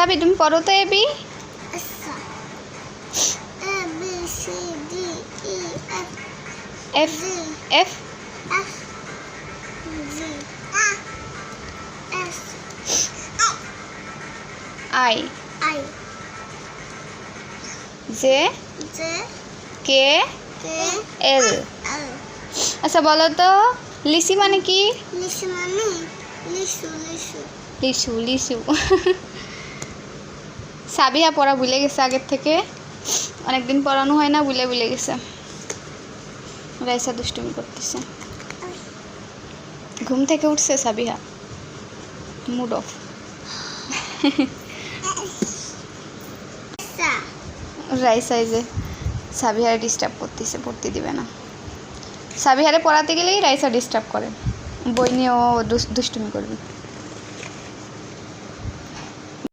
সাবি তুমি পড়ো তো A B. F F I J K L. আচ্ছা বলো তো লিসি মানে কি? লিসু লিসু। সাবিহা পড়া ভুলে গেছে আগের থেকে, অনেকদিন পড়ানো হয় না, ভুলে গেছে। রাইসা দুষ্টুমি করতেছে। ঘুম থেকে উঠছে সাবিহা, মুড অফ। রাইসা এই যে সাবিহারে ডিস্টার্ব করতেছে, পড়তে দিবে না। সাবিহারে পড়াতে গেলেই রাইসা ডিস্টার্ব করে, বই নিয়েও দুষ্টুমি করবে।